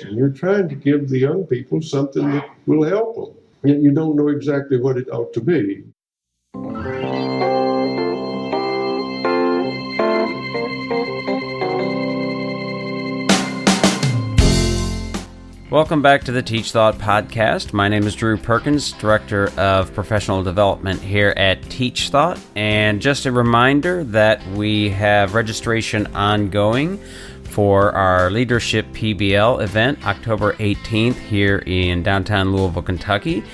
And you're trying to give the young people something that will help them. Yet you don't know exactly what it ought to be. Welcome back to the TeachThought podcast. My name is Drew Perkins, Director of Professional Development here at TeachThought. And just a reminder that we have registration ongoing for our Leadership PBL event, October 18th here in downtown Louisville, Kentucky,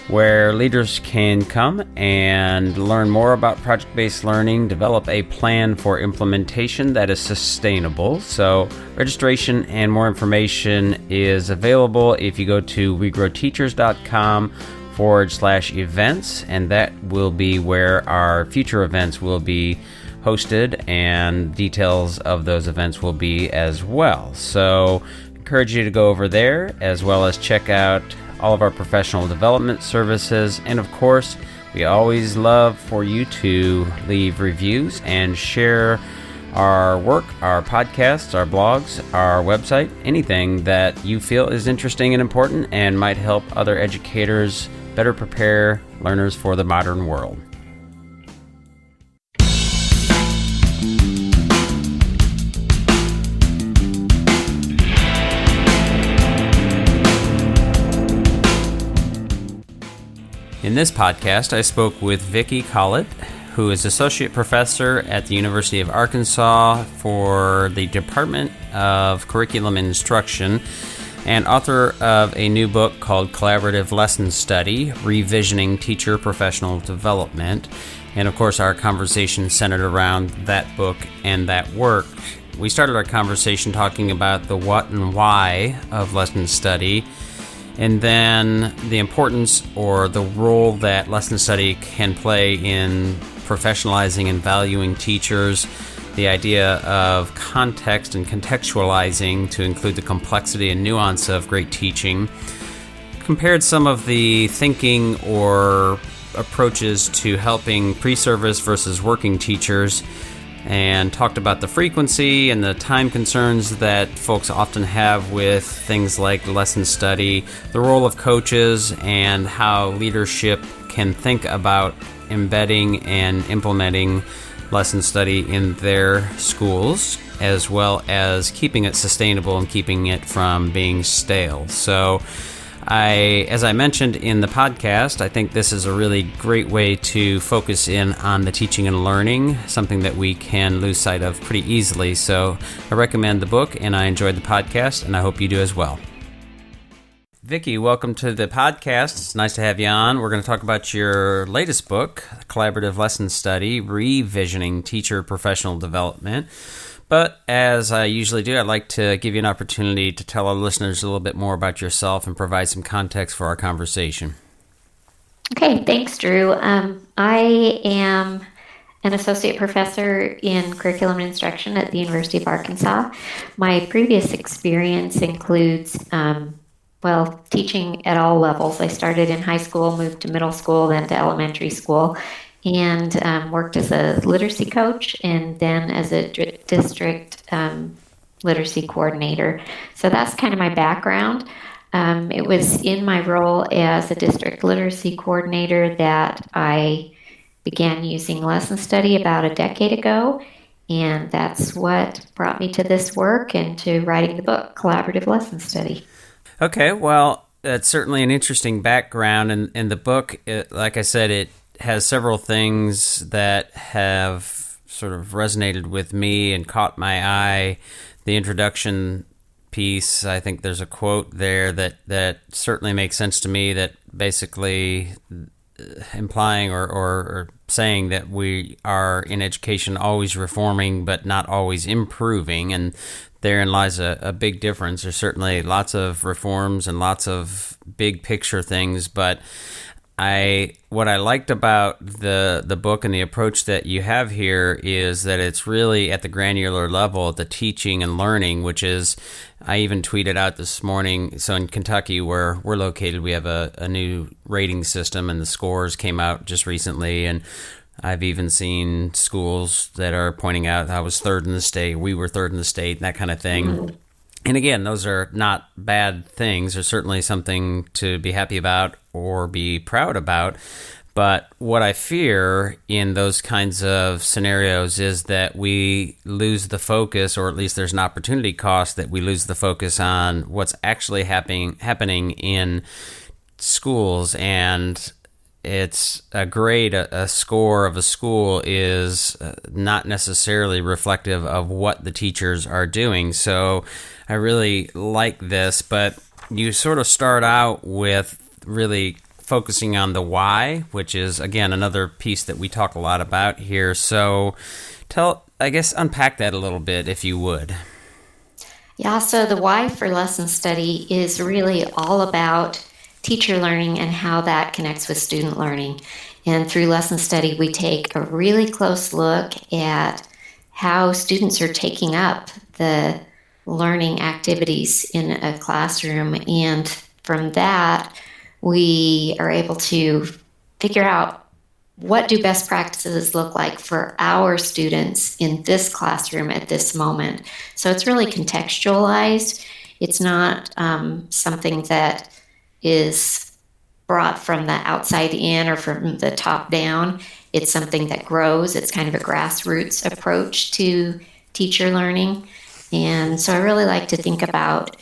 where leaders can come and learn more about project-based learning, develop a plan for implementation that is sustainable. So registration and more information is available if you go to wegrowteachers.com/events, and that will be where our future events will be hosted, and details of those events will be as well. So I encourage you to go over there, as well as check out all of our professional development services. And of course, we always love for you to leave reviews and share our work, our podcasts, our blogs, our website, anything that you feel is interesting and important and might help other educators better prepare learners for the modern world. In this podcast, I spoke with Vicki Collet, who is Associate Professor at the University of Arkansas for the Department of Curriculum and Instruction, and author of a new book called Collaborative Lesson Study, Revisioning Teacher Professional Development. And of course, our conversation centered around that book and that work. We started our conversation talking about the what and why of lesson study, and then the importance or the role that lesson study can play in professionalizing and valuing teachers, the idea of context and contextualizing to include the complexity and nuance of great teaching, compared some of the thinking or approaches to helping pre-service versus working teachers, and talked about the frequency and the time concerns that folks often have with things like lesson study, the role of coaches, and how leadership can think about embedding and implementing lesson study in their schools, as well as keeping it sustainable and keeping it from being stale. So as I mentioned in the podcast, I think this is a really great way to focus in on the teaching and learning, something that we can lose sight of pretty easily. So I recommend the book, and I enjoyed the podcast, and I hope you do as well. Vicki, welcome to the podcast. It's nice to have you on. We're going to talk about your latest book, Collaborative Lesson Study, Revisioning Teacher Professional Development. But as I usually do, I'd like to give you an opportunity to tell our listeners a little bit more about yourself and provide some context for our conversation. Okay, thanks, Drew. I am an associate professor in curriculum and instruction at the University of Arkansas. My previous experience includes, teaching at all levels. I started in high school, moved to middle school, then to elementary school, and worked as a literacy coach and then as a district literacy coordinator. So that's kind of my background. It was in my role as a district literacy coordinator that I began using lesson study about a decade ago, and that's what brought me to this work and to writing the book, Collaborative Lesson Study. Okay, well, that's certainly an interesting background, and the book, like I said, it has several things that have sort of resonated with me and caught my eye. The introduction piece, I think there's a quote there that certainly makes sense to me, that basically implying or saying that we are in education always reforming but not always improving, and therein lies a big difference. There's certainly lots of reforms and lots of big picture things, but what I liked about the book and the approach that you have here is that it's really at the granular level, the teaching and learning, which is, I even tweeted out this morning, so in Kentucky where we're located, we have a new rating system, and the scores came out just recently, and I've even seen schools that are pointing out I was third in the state, we were third in the state, and that kind of thing. Mm-hmm. And again, those are not bad things. They're certainly something to be happy about or be proud about. But what I fear in those kinds of scenarios is that we lose the focus, or at least there's an opportunity cost that we lose the focus on what's actually happening in schools. And it's a grade, a score of a school is not necessarily reflective of what the teachers are doing. So I really like this, but you sort of start out with really focusing on the why, which is, again, another piece that we talk a lot about here. So unpack that a little bit, if you would. Yeah, so the why for lesson study is really all about teacher learning and how that connects with student learning. And through lesson study, we take a really close look at how students are taking up the learning activities in a classroom. And from that, we are able to figure out what do best practices look like for our students in this classroom at this moment. So it's really contextualized. It's not something that is brought from the outside in or from the top down. It's something that grows. It's kind of a grassroots approach to teacher learning. And so I really like to think about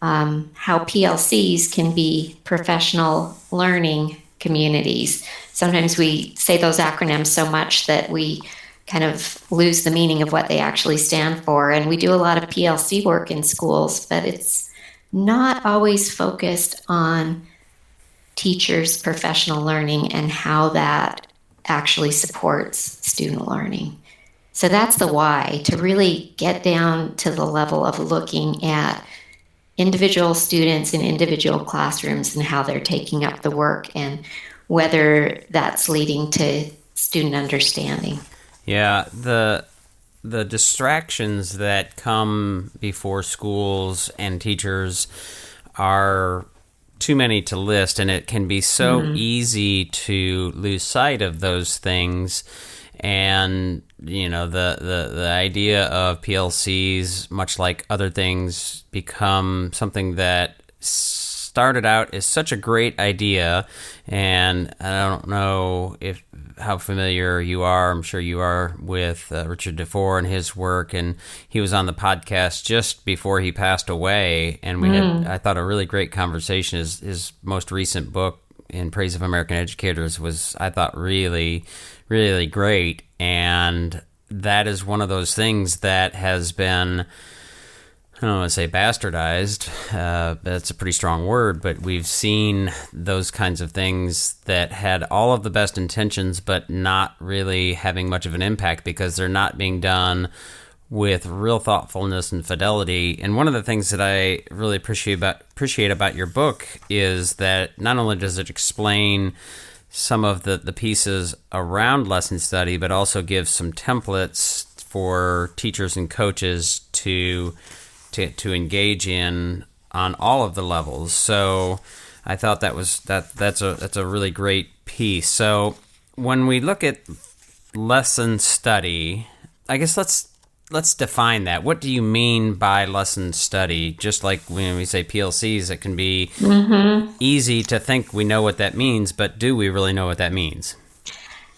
how PLCs can be professional learning communities. Sometimes we say those acronyms so much that we kind of lose the meaning of what they actually stand for. And we do a lot of PLC work in schools, but it's not always focused on teachers' professional learning and how that actually supports student learning. So that's the why, to really get down to the level of looking at individual students in individual classrooms and how they're taking up the work and whether that's leading to student understanding. Yeah, the distractions that come before schools and teachers are too many to list, and it can be so easy to lose sight of those things. And the idea of PLCs, much like other things, become something that started out as such a great idea. And I don't know how familiar you are. I'm sure you are with Richard DeFore and his work. And he was on the podcast just before he passed away. And we had, I thought, a really great conversation. His most recent book, In Praise of American Educators, was, I thought, really, really great. And that is one of those things that has been, I don't want to say bastardized, that's a pretty strong word, but we've seen those kinds of things that had all of the best intentions, but not really having much of an impact because they're not being done with real thoughtfulness and fidelity. And one of the things that I really appreciate about your book is that not only does it explain some of the pieces around lesson study, but also gives some templates for teachers and coaches to engage in on all of the levels. So I thought that's a really great piece. So when we look at lesson study, I guess let's define that. What do you mean by lesson study? Just like when we say PLCs, it can be easy to think we know what that means, but do we really know what that means?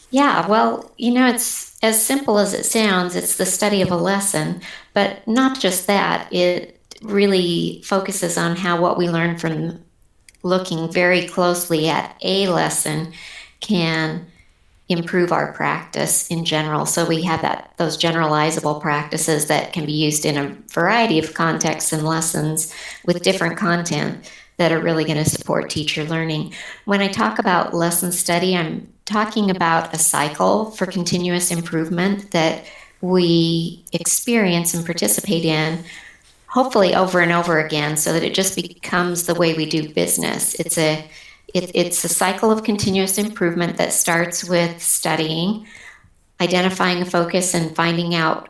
Yeah, well, it's as simple as it sounds. It's the study of a lesson, but not just that. It really focuses on how what we learn from looking very closely at a lesson can improve our practice in general. So we have those generalizable practices that can be used in a variety of contexts and lessons with different content that are really going to support teacher learning. When I talk about lesson study, I'm talking about a cycle for continuous improvement that we experience and participate in, hopefully over and over again, so that it just becomes the way we do business. It's a cycle of continuous improvement that starts with studying, identifying a focus, and finding out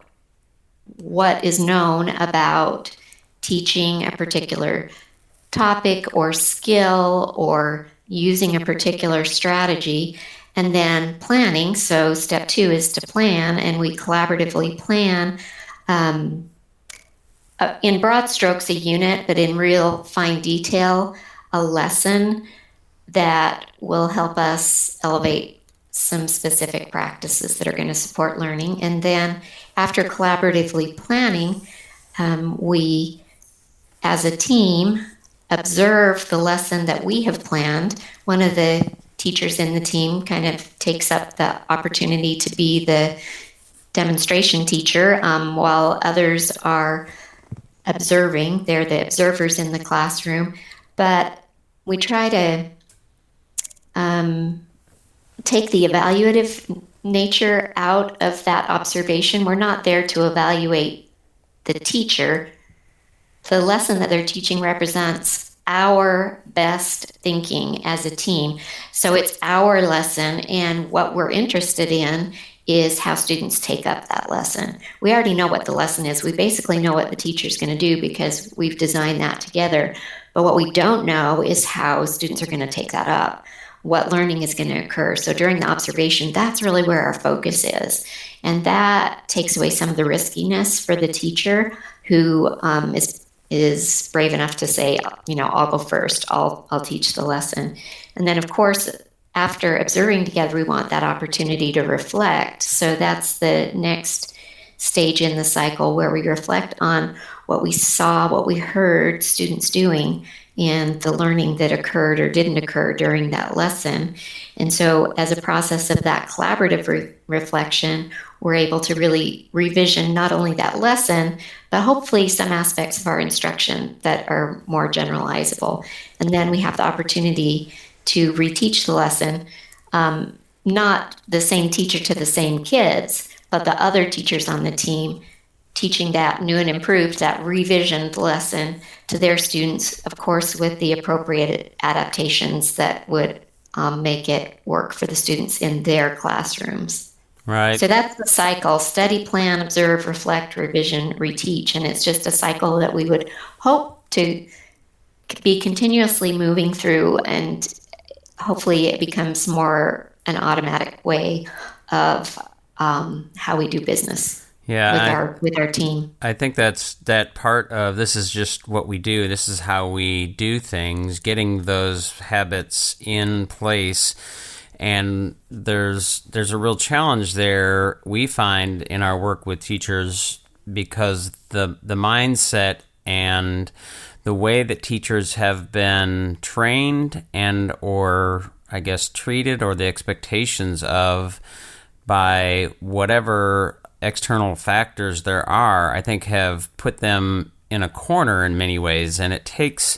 what is known about teaching a particular topic or skill or using a particular strategy, and then planning. So step 2 is to plan, and we collaboratively plan in broad strokes, a unit, but in real fine detail, a lesson that will help us elevate some specific practices that are going to support learning. And then after collaboratively planning, we, as a team, observe the lesson that we have planned. One of the teachers in the team kind of takes up the opportunity to be the demonstration teacher, while others are observing. They're the observers in the classroom. But we try to take the evaluative nature out of that observation. We're not there to evaluate the teacher. The lesson that they're teaching represents our best thinking as a team. So it's our lesson, and what we're interested in is how students take up that lesson. We already know what the lesson is. We basically know what the teacher's going to do because we've designed that together. But what we don't know is how students are going to take that up, what learning is going to occur. So during the observation, that's really where our focus is. And that takes away some of the riskiness for the teacher who is brave enough to say, I'll go first, I'll teach the lesson. And then, of course, after observing together, we want that opportunity to reflect. So that's the next stage in the cycle, where we reflect on what we saw, what we heard students doing, and the learning that occurred or didn't occur during that lesson. And so as a process of that collaborative reflection, we're able to really revision not only that lesson, but hopefully some aspects of our instruction that are more generalizable. And then we have the opportunity to reteach the lesson, not the same teacher to the same kids, but the other teachers on the team teaching that new and improved, that revisioned lesson to their students, of course, with the appropriate adaptations that would make it work for the students in their classrooms. Right. So that's the cycle: study, plan, observe, reflect, revision, reteach. And it's just a cycle that we would hope to be continuously moving through, and hopefully it becomes more an automatic way of how we do business. Yeah, with our team. I think that's that part of this is just what we do. This is how we do things, getting those habits in place. And there's a real challenge there, we find, in our work with teachers, because the mindset and the way that teachers have been trained and or I guess treated, or the expectations of, by whatever external factors there are, I think have put them in a corner in many ways. And it takes,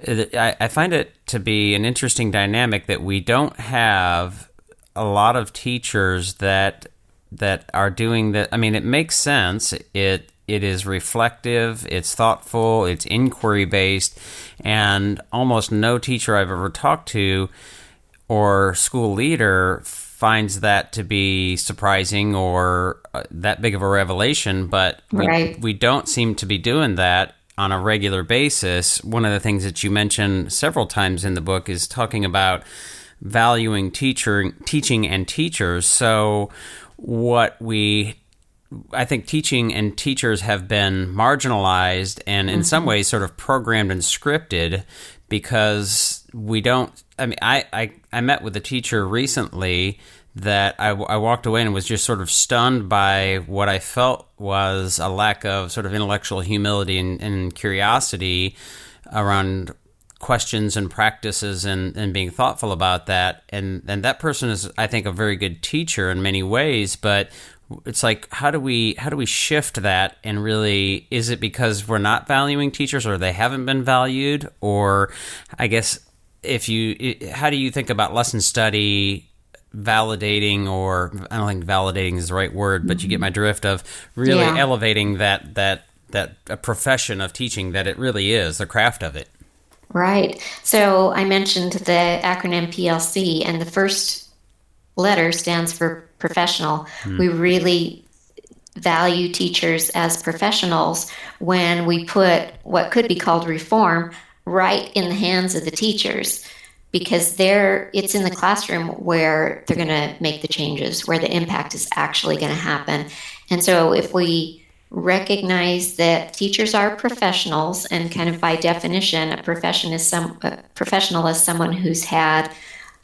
I find it to be an interesting dynamic that we don't have a lot of teachers that are doing that. I mean, it makes sense. It is reflective, it's thoughtful, it's inquiry-based, and almost no teacher I've ever talked to or school leader finds that to be surprising or that big of a revelation, but we don't seem to be doing that on a regular basis. One of the things that you mentioned several times in the book is talking about valuing teaching and teachers. So I think teaching and teachers have been marginalized and in some ways sort of programmed and scripted, because we don't, I mean, I met with a teacher recently that I walked away and was just sort of stunned by what I felt was a lack of sort of intellectual humility and curiosity around questions and practices and being thoughtful about that. And that person is, I think, a very good teacher in many ways, but it's like, how do we shift that? And really, is it because we're not valuing teachers, or they haven't been valued? Or I guess how do you think about lesson study validating, or I don't think validating is the right word, but you get my drift of really elevating that a profession of teaching that it really is, the craft of it. Right. So I mentioned the acronym PLC, and the first letter stands for professional. We really value teachers as professionals when we put what could be called reform right in the hands of the teachers, because it's in the classroom where they're going to make the changes, where the impact is actually going to happen. And so if we recognize that teachers are professionals, and kind of by definition, a professional is someone who's had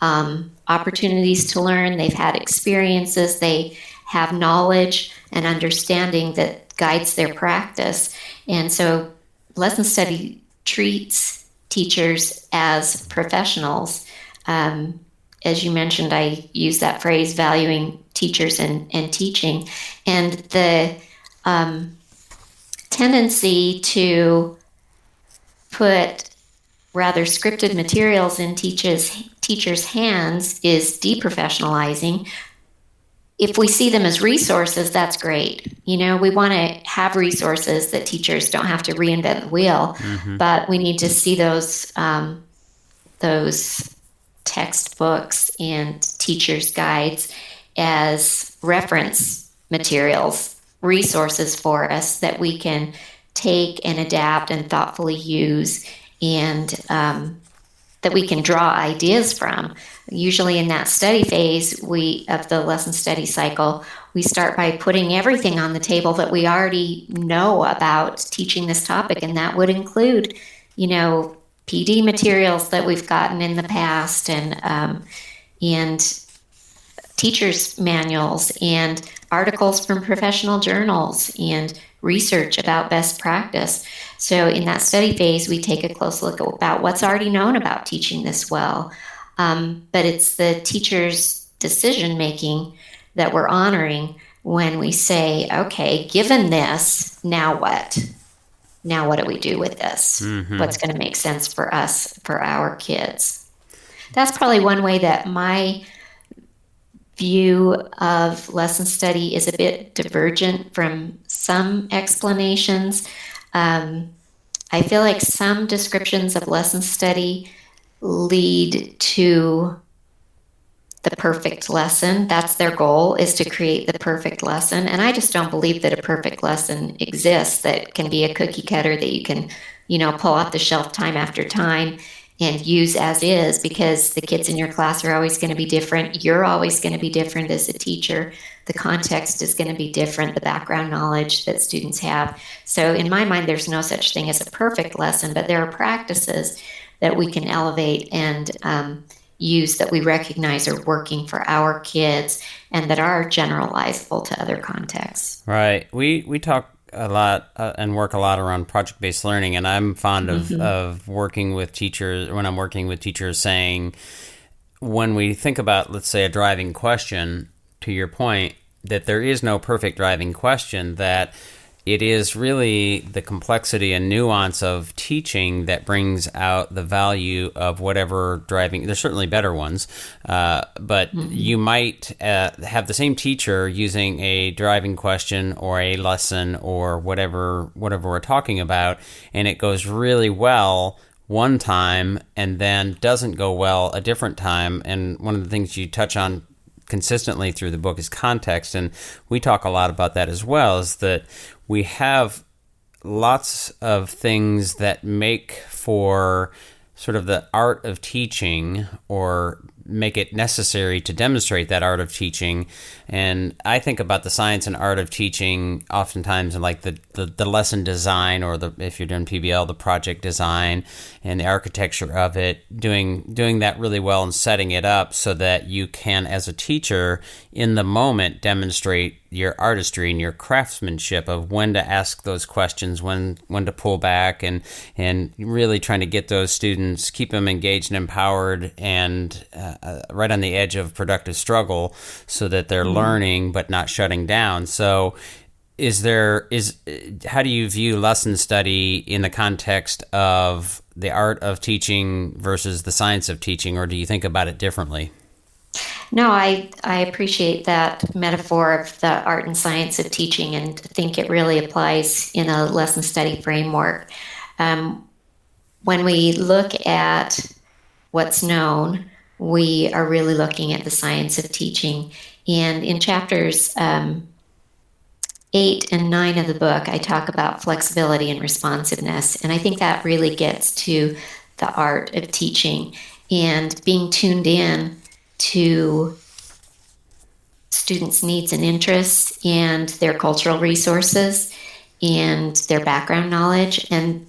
opportunities to learn, they've had experiences, they have knowledge and understanding that guides their practice. And so lesson study treats teachers as professionals. As you mentioned, I use that phrase, valuing teachers and teaching. And the tendency to put rather scripted materials in teachers' hands is deprofessionalizing. If we see them as resources, that's great. We want to have resources that teachers don't have to reinvent the wheel, but we need to see those textbooks and teachers' guides as reference materials, resources for us that we can take and adapt and thoughtfully use, and that we can draw ideas from. Usually in that study phase of the lesson study cycle, we start by putting everything on the table that we already know about teaching this topic, and that would include, PD materials that we've gotten in the past, and teachers' manuals, and articles from professional journals, and research about best practice. So in that study phase, we take a close look about what's already known about teaching this well. But it's the teacher's decision-making that we're honoring when we say, okay, given this, now what? Now what do we do with this? What's going to make sense for us, for our kids? That's probably one way that my view of lesson study is a bit divergent from some explanations. I feel like some descriptions of lesson study lead to the perfect lesson. That's their goal, is to create the perfect lesson. And I just don't believe that a perfect lesson exists that can be a cookie cutter that you can, pull off the shelf time after time and use as is, because the kids in your class are always going to be different. You're always going to be different as a teacher. The context is going to be different, the background knowledge that students have. So in my mind, there's no such thing as a perfect lesson, but there are practices that we can elevate and use that we recognize are working for our kids and that are generalizable to other contexts. Right. We talk a lot and work a lot around project-based learning, and I'm fond of working with teachers, when I'm working with teachers, saying, when we think about, let's say, a driving question, to your point, that there is no perfect driving question, that it is really the complexity and nuance of teaching that brings out the value of whatever driving. There's certainly better ones, but you might have the same teacher using a driving question or a lesson or whatever we're talking about, and it goes really well one time and then doesn't go well a different time. And one of the things you touch on consistently through the book is context, and we talk a lot about that as well, is that we have lots of things that make for sort of the art of teaching, or make it necessary to demonstrate that art of teaching. And I think about the science and art of teaching oftentimes in like the lesson design, or if you're doing PBL, the project design and the architecture of it, doing that really well and setting it up so that you can, as a teacher, in the moment, demonstrate your artistry and your craftsmanship of when to ask those questions, when to pull back, and really trying to get those students, keep them engaged and empowered, and right on the edge of productive struggle, so that they're learning but not shutting down. So how do you view lesson study in the context of the art of teaching versus the science of teaching, or do you think about it differently? No, I appreciate that metaphor of the art and science of teaching, and think it really applies in a lesson study framework. When we look at what's known, we are really looking at the science of teaching. And in chapters 8 and 9 of the book, I talk about flexibility and responsiveness. And I think that really gets to the art of teaching and being tuned in to students' needs and interests and their cultural resources, and their background knowledge. And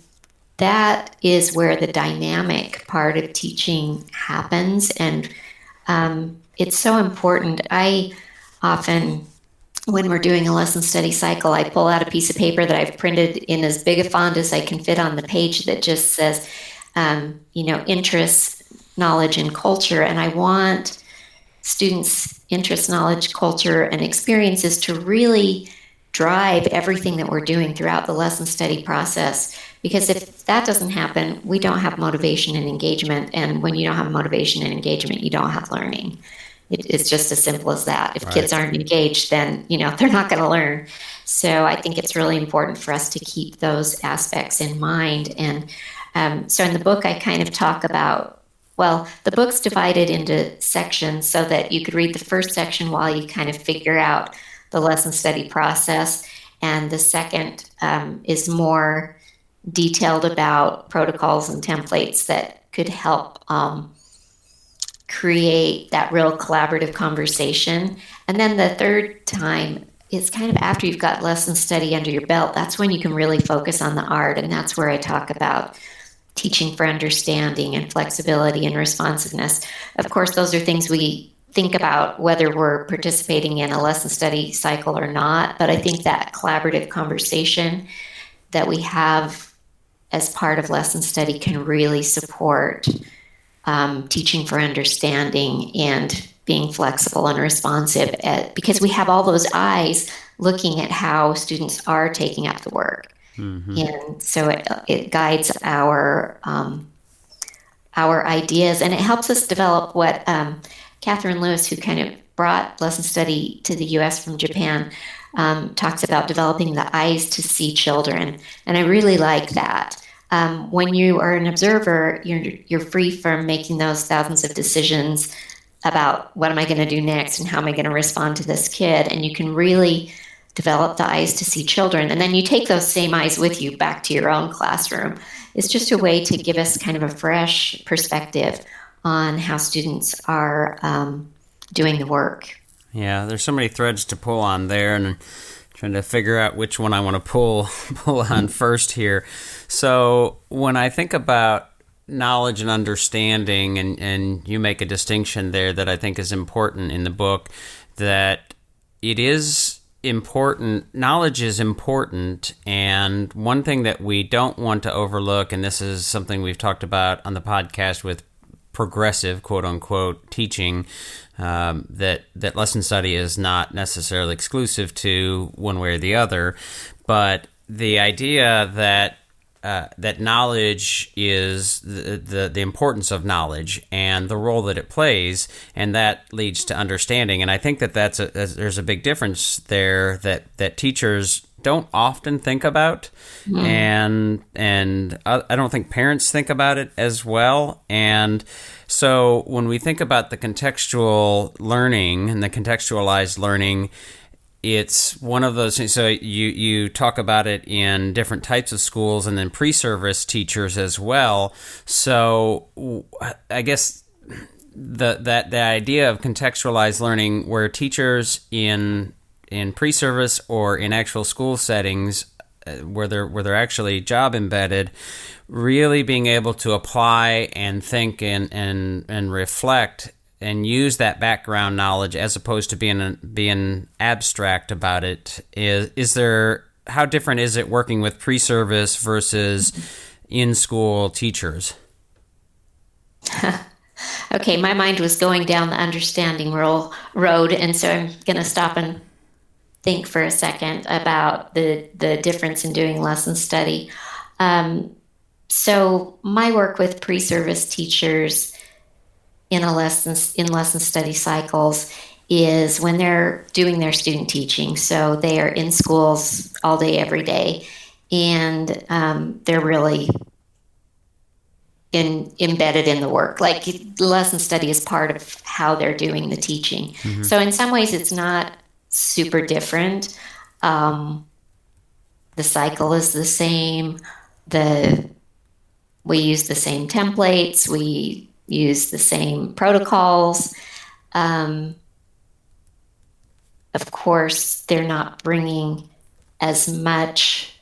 that is where the dynamic part of teaching happens. And it's so important. I often, when we're doing a lesson study cycle, I pull out a piece of paper that I've printed in as big a font as I can fit on the page that just says, interests, knowledge, and culture. And I want students' interests, knowledge, culture, and experiences to really drive everything that we're doing throughout the lesson study process. Because if that doesn't happen, we don't have motivation and engagement. And when you don't have motivation and engagement, you don't have learning. It's just as simple as that. If kids aren't engaged, then, they're not going to learn. So I think it's really important for us to keep those aspects in mind. And so in the book, I kind of talk about, the book's divided into sections so that you could read the first section while you kind of figure out the lesson study process. And the second is more detailed about protocols and templates that could help create that real collaborative conversation. And then the third time is kind of after you've got lesson study under your belt. That's when you can really focus on the art. And that's where I talk about teaching for understanding and flexibility and responsiveness. Of course, those are things we think about whether we're participating in a lesson study cycle or not. But I think that collaborative conversation that we have as part of lesson study can really support teaching for understanding and being flexible and responsive because we have all those eyes looking at how students are taking up the work. Mm-hmm. And so it guides our ideas, and it helps us develop what Catherine Lewis, who kind of brought lesson study to the U.S. from Japan, talks about developing the eyes to see children. And I really like that. When you are an observer, you're free from making those thousands of decisions about what am I going to do next and how am I going to respond to this kid. And you can really develop the eyes to see children. And then you take those same eyes with you back to your own classroom. It's just a way to give us kind of a fresh perspective on how students are doing the work. Yeah, there's so many threads to pull on there, and I'm trying to figure out which one I want to pull on first here. So when I think about knowledge and understanding, and you make a distinction there that I think is important in the book, that it is important, knowledge is important, and one thing that we don't want to overlook, and this is something we've talked about on the podcast with progressive, quote-unquote, teaching, that lesson study is not necessarily exclusive to one way or the other, but the idea that knowledge is the importance of knowledge and the role that it plays, and that leads to understanding. And I think that there's a big difference there that teachers don't often think about, and I don't think parents think about it as well. And so when we think about the contextual learning and the contextualized learning, it's one of those things. So you talk about it in different types of schools and then pre-service teachers as well. So I guess the idea of contextualized learning, where teachers in pre-service or in actual school settings where they're actually job embedded, really being able to apply and think and reflect and use that background knowledge as opposed to being abstract about it. Is there, how different is it working with pre-service versus in-school teachers? Okay, my mind was going down the understanding road, and so I'm going to stop and think for a second about the difference in doing lesson study. So my work with pre-service teachers in lesson study cycles is when they're doing their student teaching. So they are in schools all day, every day, and they're really embedded in the work. Like, lesson study is part of how they're doing the teaching. Mm-hmm. So in some ways it's not super different. The cycle is the same. We use the same templates. We use the same protocols. Of course, they're not bringing as much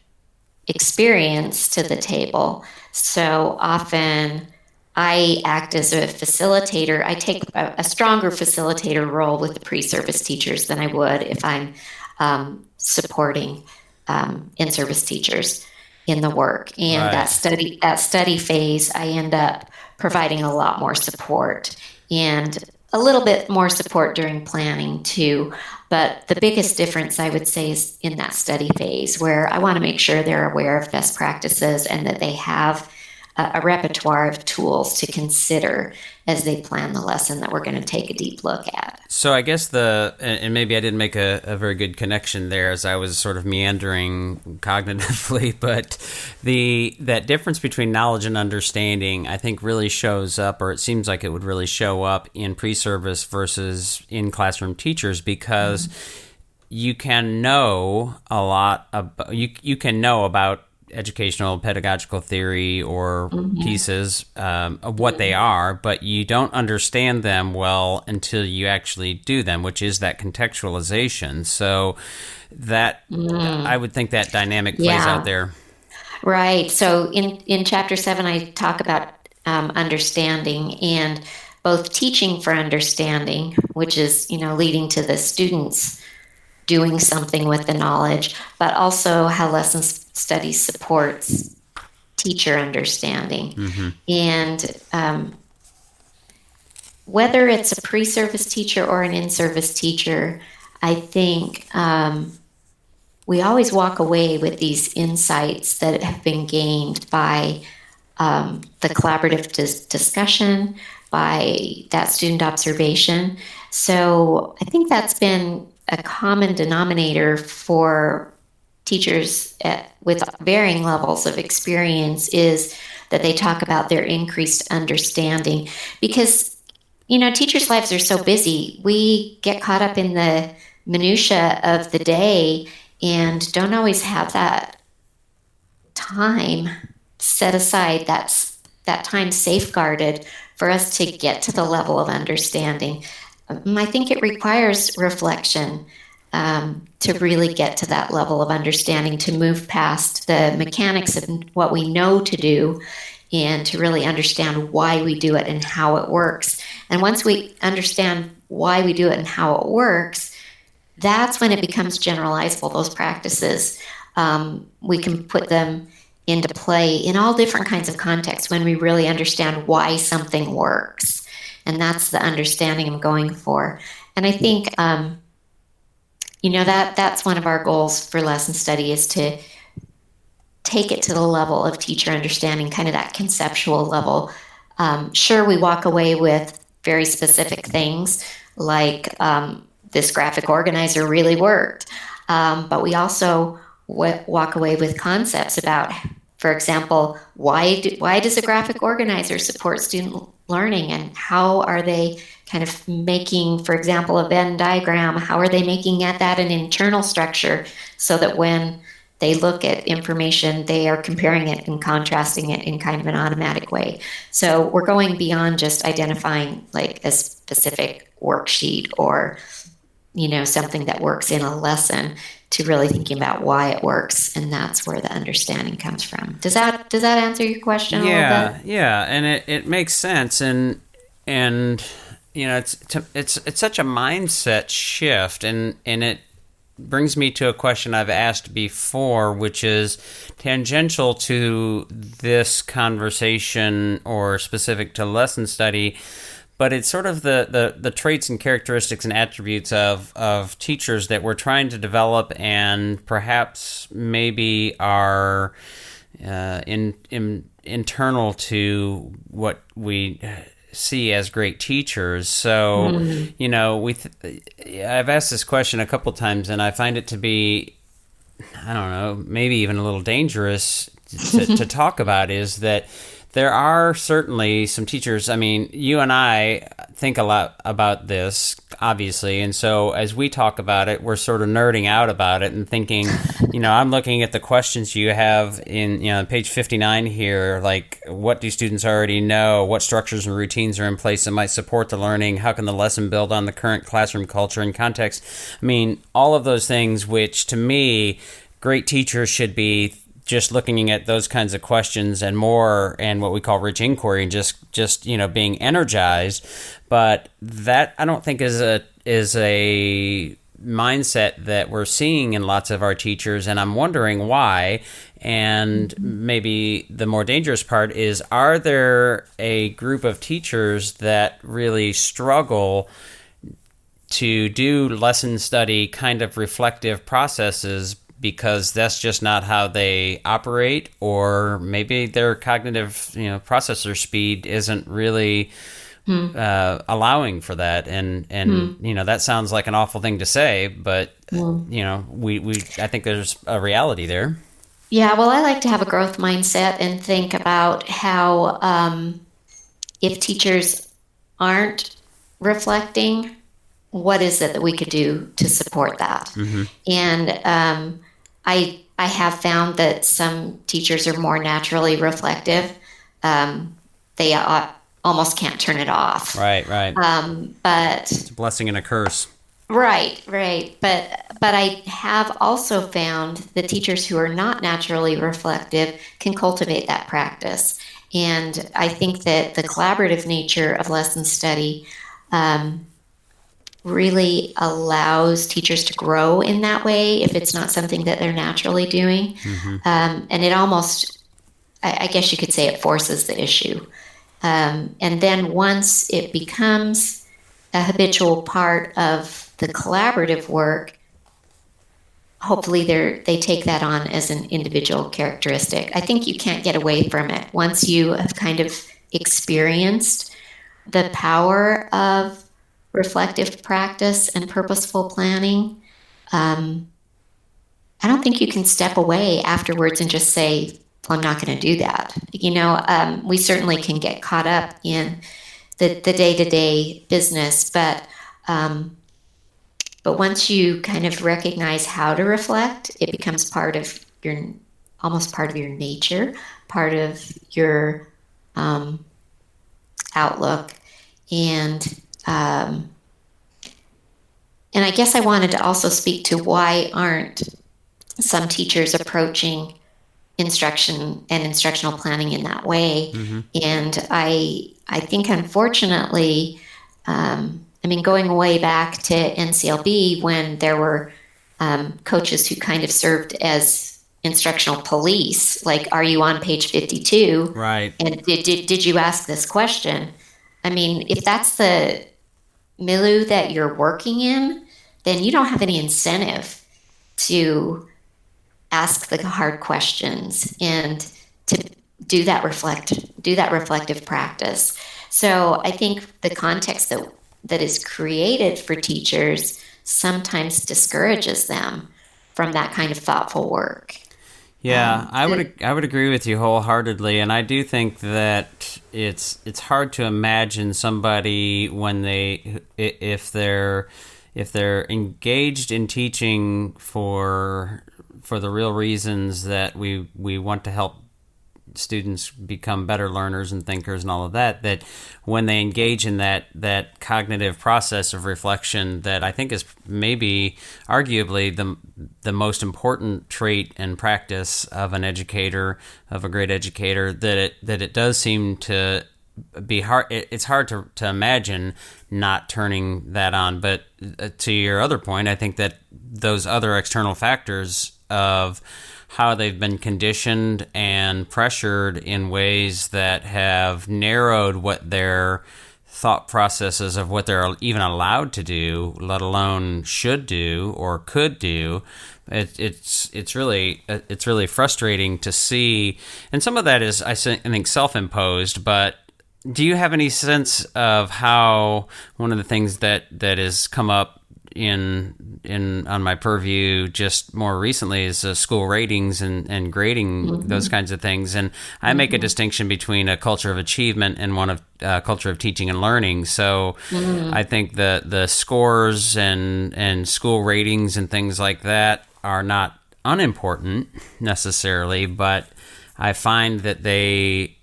experience to the table. So often I act as a facilitator. I take a stronger facilitator role with the pre-service teachers than I would if I'm supporting in-service teachers in the work. And Right. that study phase, I end up providing a lot more support and a little bit more support during planning too. But the biggest difference, I would say, is in that study phase, where I want to make sure they're aware of best practices and that they have a repertoire of tools to consider as they plan the lesson that we're going to take a deep look at. So I guess and maybe I didn't make a very good connection there as I was sort of meandering cognitively, but that difference between knowledge and understanding, I think, really shows up, or it seems like it would really show up in pre-service versus in classroom teachers, because you can know a lot about, you can know about educational pedagogical theory or pieces of what they are, but you don't understand them well until you actually do them, which is that contextualization. So that I would think that dynamic plays out there. Right. So in chapter 7, I talk about understanding, and both teaching for understanding, which is, leading to the students doing something with the knowledge, but also how lesson studies supports teacher understanding. And whether it's a pre-service teacher or an in-service teacher, I think we always walk away with these insights that have been gained by the collaborative discussion, by that student observation. So I think that's been a common denominator for teachers with varying levels of experience, is that they talk about their increased understanding. Because, teachers' lives are so busy. We get caught up in the minutia of the day and don't always have that time set aside, that time safeguarded for us to get to the level of understanding. I think it requires reflection to really get to that level of understanding, to move past the mechanics of what we know to do and to really understand why we do it and how it works. And once we understand why we do it and how it works, that's when it becomes generalizable, those practices. We can put them into play in all different kinds of contexts when we really understand why something works. And that's the understanding I'm going for. And I think, that's one of our goals for lesson study, is to take it to the level of teacher understanding, kind of that conceptual level. Sure, we walk away with very specific things like this graphic organizer really worked. But we also walk away with concepts about, for example, why does a graphic organizer support student learning, and how are they kind of making, for example, a Venn diagram, how are they making that an internal structure so that when they look at information, they are comparing it and contrasting it in kind of an automatic way. So we're going beyond just identifying like a specific worksheet or, something that works in a lesson, to really thinking about why it works, and that's where the understanding comes from. Does that answer your question a little bit? Yeah, and it makes sense, and it's such a mindset shift, and it brings me to a question I've asked before, which is tangential to this conversation or specific to lesson study. But it's sort of the traits and characteristics and attributes of teachers that we're trying to develop, and perhaps maybe are internal to what we see as great teachers. So, I've asked this question a couple times, and I find it to be, I don't know, maybe even a little dangerous to talk about, is that there are certainly some teachers. I mean, you and I think a lot about this, obviously, and so as we talk about it, we're sort of nerding out about it and thinking, I'm looking at the questions you have in, page 59 here, like, what do students already know? What structures and routines are in place that might support the learning? How can the lesson build on the current classroom culture and context? I mean, all of those things, which to me, great teachers should be just looking at those kinds of questions and more, and what we call rich inquiry, and just being energized. But that, I don't think, is a mindset that we're seeing in lots of our teachers, and I'm wondering why. And maybe the more dangerous part is, are there a group of teachers that really struggle to do lesson study kind of reflective processes because that's just not how they operate, or maybe their cognitive processor speed isn't really allowing for that, and that sounds like an awful thing to say, but I think there's a reality there. Yeah, well, I like to have a growth mindset and think about how if teachers aren't reflecting, what is it that we could do to support that? Mm-hmm. And I have found that some teachers are more naturally reflective. They almost can't turn it off. Right. But it's a blessing and a curse. Right. But I have also found that teachers who are not naturally reflective can cultivate that practice. And I think that the collaborative nature of lesson study really allows teachers to grow in that way if it's not something that they're naturally doing. Mm-hmm. And it almost, I guess you could say, it forces the issue. And then once it becomes a habitual part of the collaborative work, hopefully they take that on as an individual characteristic. I think you can't get away from it. Once you have kind of experienced the power of reflective practice and purposeful planning, I don't think you can step away afterwards and just say, well, I'm not going to do that. We certainly can get caught up in the day-to-day business, but once you kind of recognize how to reflect, it becomes almost part of your nature, part of your outlook. And I guess I wanted to also speak to why aren't some teachers approaching instruction and instructional planning in that way. Mm-hmm. And I think, unfortunately, going way back to NCLB, when there were coaches who kind of served as instructional police, like, are you on page 52? Right. And did you ask this question? If that's the milieu that you're working in, then you don't have any incentive to ask the hard questions and to do that reflective practice. So I think the context that is created for teachers sometimes discourages them from that kind of thoughtful work. Yeah, I would agree with you wholeheartedly, and I do think that it's hard to imagine somebody if they're engaged in teaching for the real reasons that we want to help students become better learners and thinkers and all of that, that when they engage in that cognitive process of reflection, that I think is maybe arguably the most important trait and practice of an educator, of a great educator, that it does seem to be hard. It's hard to imagine not turning that on. But to your other point, I think that those other external factors of how they've been conditioned and pressured in ways that have narrowed what their thought processes of what they're even allowed to do, let alone should do or could do. It's really frustrating to see, and some of that is, I think, self-imposed. But do you have any sense of how one of the things that has come up on my purview just more recently is school ratings and grading, mm-hmm. those kinds of things. And I make a distinction between a culture of achievement and one of culture of teaching and learning. So mm-hmm. I think the scores and school ratings and things like that are not unimportant necessarily, but I find that they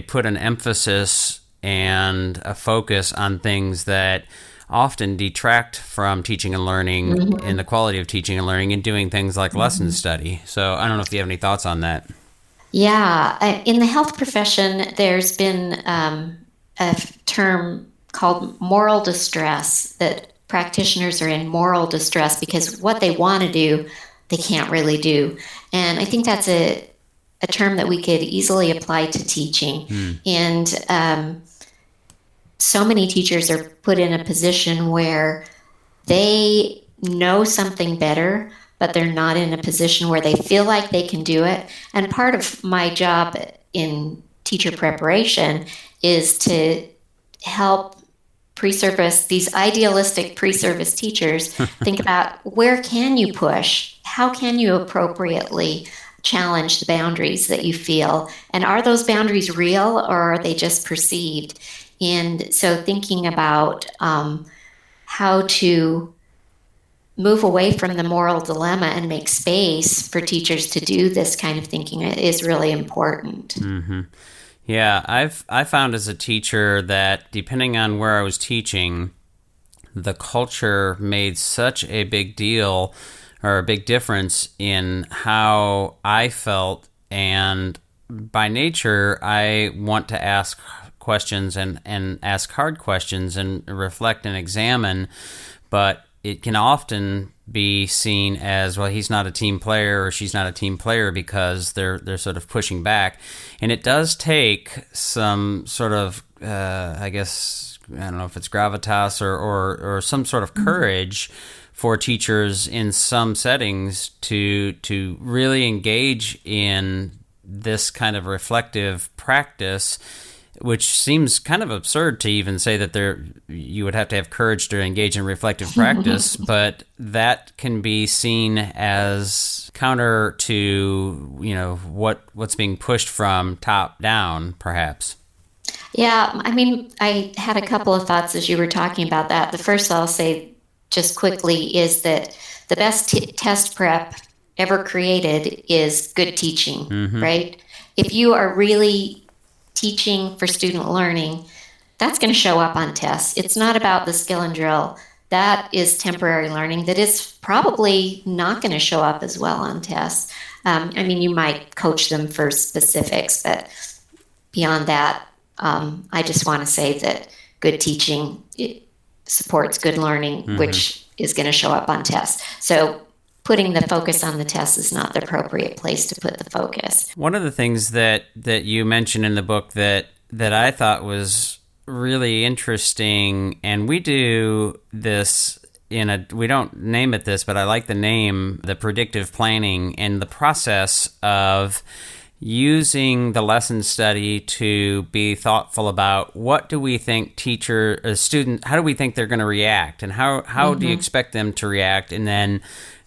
put an emphasis and a focus on things that often detract from teaching and learning and the quality of teaching and learning and doing things like lesson study. So I don't know if you have any thoughts on that. Yeah, in the health profession, there's been a term called moral distress, that practitioners are in moral distress because what they want to do, they can't really do. And I think that's a term that we could easily apply to teaching. And so many teachers are put in a position where they know something better, but they're not in a position where they feel like they can do it. And part of my job in teacher preparation is to help pre-service, these idealistic pre-service teachers, think about where can you push? How can you appropriately challenge the boundaries that you feel? And are those boundaries real, or are they just perceived? And so thinking about how to move away from the moral dilemma and make space for teachers to do this kind of thinking is really important. Yeah, I found as a teacher that depending on where I was teaching, the culture made such a big deal or a big difference in how I felt. And by nature, I want to ask questions and ask hard questions and reflect and examine, but it can often be seen as, well, he's not a team player or she's not a team player because they're sort of pushing back. And it does take some sort of, I guess, I don't know if it's gravitas or some sort of courage for teachers in some settings to really engage in this kind of reflective practice, which seems kind of absurd to even say that you would have to have courage to engage in reflective practice, but that can be seen as counter to, what's being pushed from top down, perhaps. Yeah, I mean, I had a couple of thoughts as you were talking about that. The first I'll say just quickly is that the best test prep ever created is good teaching, right? If you are really teaching for student learning, that's going to show up on tests. It's not about the skill and drill. That is temporary learning that is probably not going to show up as well on tests. I mean, you might coach them for specifics, but beyond that, I just want to say that good teaching supports good learning, which is going to show up on tests. So putting the focus on the test is not the appropriate place to put the focus. One of the things that you mentioned in the book that I thought was really interesting, and we do this we don't name it this, but I like the name, the predictive planning and the process of using the lesson study to be thoughtful about what do we think student, how do we think they're going to react, and how do you expect them to react, and then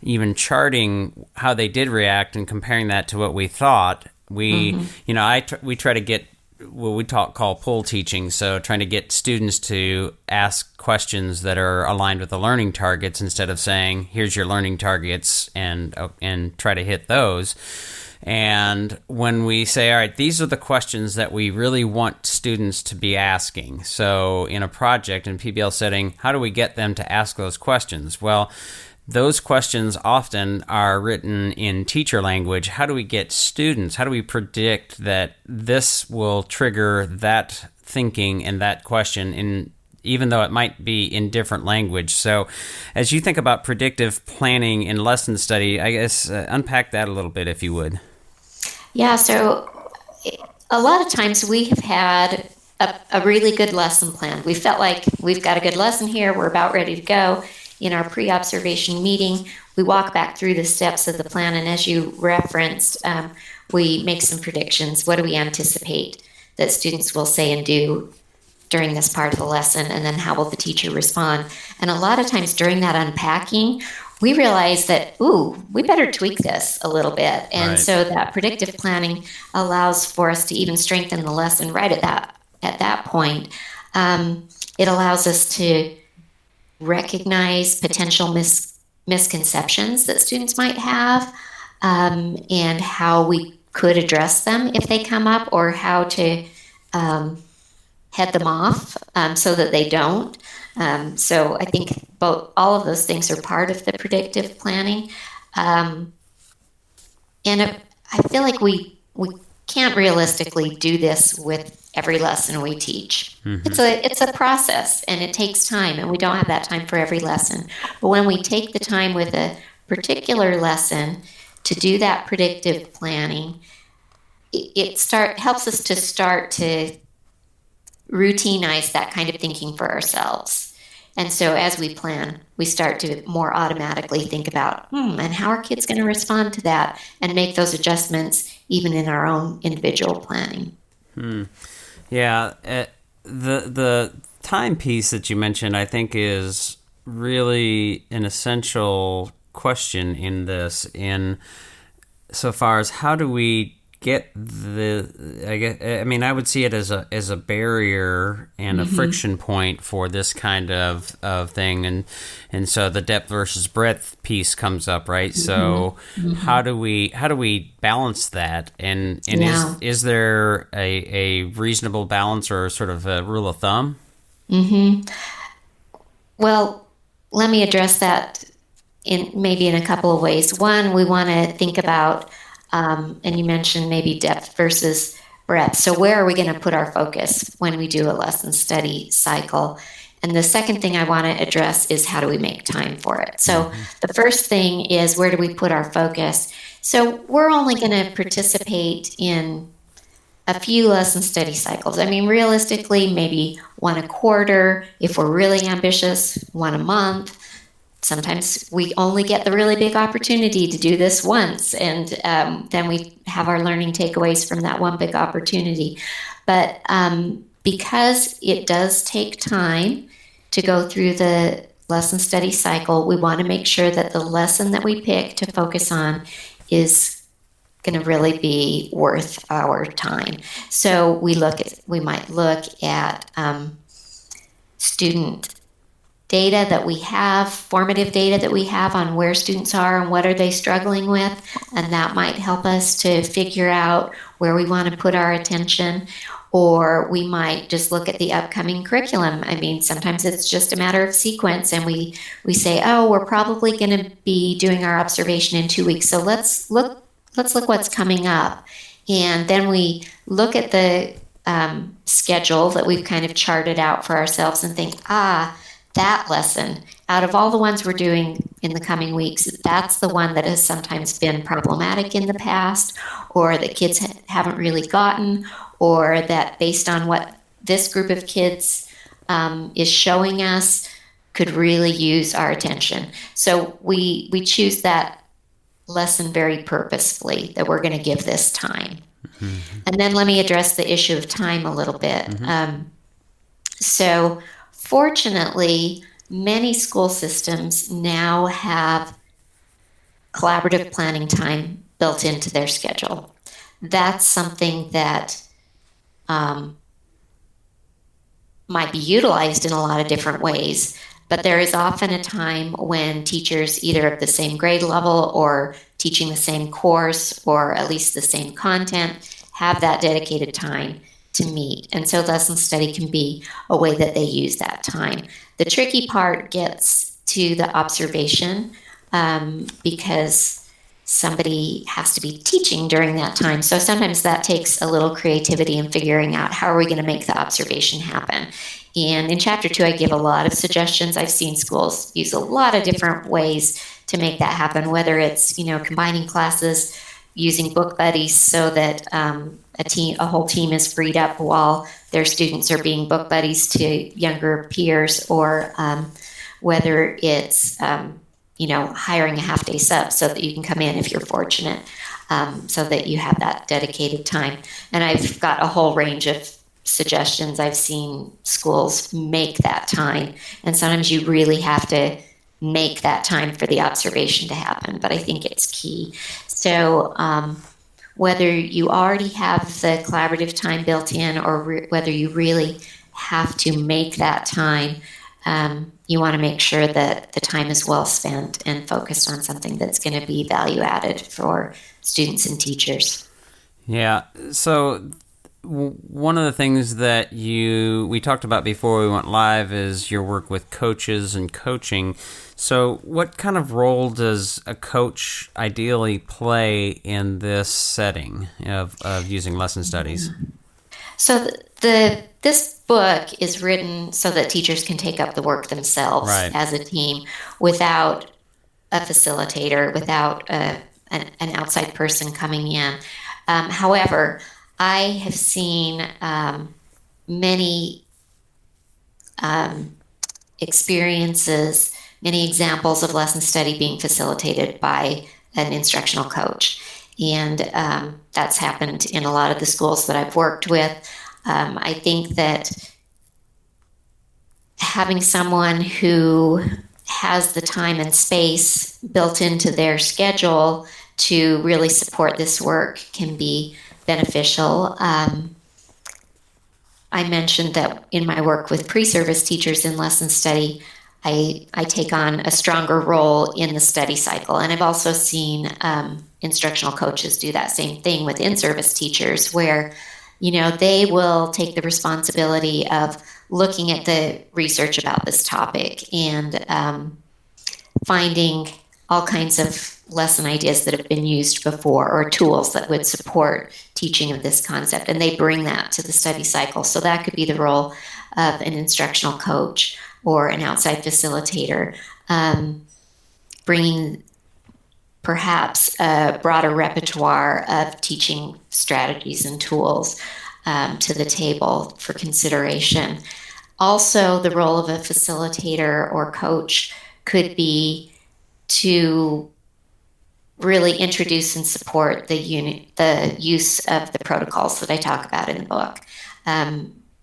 even charting how they did react and comparing that to what we thought. We try to get what we call pull teaching, so trying to get students to ask questions that are aligned with the learning targets instead of saying, here's your learning targets and try to hit those. And when we say, all right, these are the questions that we really want students to be asking. So in a project in PBL setting, how do we get them to ask those questions? Well, those questions often are written in teacher language. How do we get students? How do we predict that this will trigger that thinking and that question, even though it might be in different language? So as you think about predictive planning and lesson study, I guess unpack that a little bit, if you would. Yeah, so a lot of times we have had a really good lesson plan. We felt like we've got a good lesson here. We're about ready to go. In our pre-observation meeting, we walk back through the steps of the plan, and as you referenced, we make some predictions. What do we anticipate that students will say and do during this part of the lesson, and then how will the teacher respond? And a lot of times during that unpacking, we realize that, we better tweak this a little bit. And Right. So that predictive planning allows for us to even strengthen the lesson right at that point. It allows us to recognize potential misconceptions that students might have, and how we could address them if they come up, or how to head them off so that they don't. So I think all of those things are part of the predictive planning. And I feel like we can't realistically do this with every lesson we teach. It's a process, and it takes time, and we don't have that time for every lesson. But when we take the time with a particular lesson to do that predictive planning, it helps us to start to routinize that kind of thinking for ourselves. And so as we plan, we start to more automatically think about, and how are kids going to respond to that, and make those adjustments even in our own individual planning. Yeah, the time piece that you mentioned, I think, is really an essential question in this, in so far as how do we get I would see it as a barrier and a friction point for this kind of thing, and so the depth versus breadth piece comes up, right? So how do we balance that, and is there a reasonable balance or sort of a rule of thumb? Well, let me address that in a couple of ways. One, we want to think about, and you mentioned maybe depth versus breadth. So where are we going to put our focus when we do a lesson study cycle? And the second thing I want to address is how do we make time for it? So the first thing is, where do we put our focus? So we're only going to participate in a few lesson study cycles. I mean, realistically, maybe one a quarter. If we're really ambitious, one a month. Sometimes we only get the really big opportunity to do this once, and then we have our learning takeaways from that one big opportunity. But because it does take time to go through the lesson study cycle, we want to make sure that the lesson that we pick to focus on is going to really be worth our time. So we might look at student data that we have, formative data that we have on where students are and what are they struggling with, and that might help us to figure out where we want to put our attention. Or we might just look at the upcoming curriculum. I mean, sometimes it's just a matter of sequence, and we say, oh, we're probably going to be doing our observation in 2 weeks, so let's look what's coming up. And then we look at the schedule that we've kind of charted out for ourselves and think, that lesson, out of all the ones we're doing in the coming weeks, that's the one that has sometimes been problematic in the past, or that kids haven't really gotten, or that based on what this group of kids is showing us could really use our attention. So we choose that lesson very purposefully, that we're going to give this time. And then let me address the issue of time a little bit. So fortunately, many school systems now have collaborative planning time built into their schedule. That's something that might be utilized in a lot of different ways, but there is often a time when teachers, either of the same grade level or teaching the same course or at least the same content, have that dedicated time to meet. And so lesson study can be a way that they use that time. The tricky part gets to the observation because somebody has to be teaching during that time. So sometimes that takes a little creativity in figuring out how are we going to make the observation happen. And in Chapter 2, I give a lot of suggestions. I've seen schools use a lot of different ways to make that happen, whether it's, combining classes, using book buddies so that a whole team is freed up while their students are being book buddies to younger peers, or whether it's hiring a half-day sub so that you can come in if you're fortunate, so that you have that dedicated time. And I've got a whole range of suggestions. I've seen schools make that time, and sometimes you really have to make that time for the observation to happen, but I think it's key. So whether you already have the collaborative time built in, or whether you really have to make that time, you want to make sure that the time is well spent and focused on something that's going to be value added for students and teachers. Yeah. So One of the things that we talked about before we went live is your work with coaches and coaching. So what kind of role does a coach ideally play in this setting of using lesson studies? So this book is written so that teachers can take up the work themselves as a team without a facilitator, without an outside person coming in. However, I have seen many experiences, many examples of lesson study being facilitated by an instructional coach. And that's happened in a lot of the schools that I've worked with. I think that having someone who has the time and space built into their schedule to really support this work can be beneficial. I mentioned that in my work with pre-service teachers in lesson study, I take on a stronger role in the study cycle. And I've also seen instructional coaches do that same thing with in-service teachers where, they will take the responsibility of looking at the research about this topic and finding all kinds of lesson ideas that have been used before or tools that would support teaching of this concept. And they bring that to the study cycle. So that could be the role of an instructional coach or an outside facilitator, bringing perhaps a broader repertoire of teaching strategies and tools to the table for consideration. Also, the role of a facilitator or coach could be to really introduce and support the use of the protocols that I talk about in the book,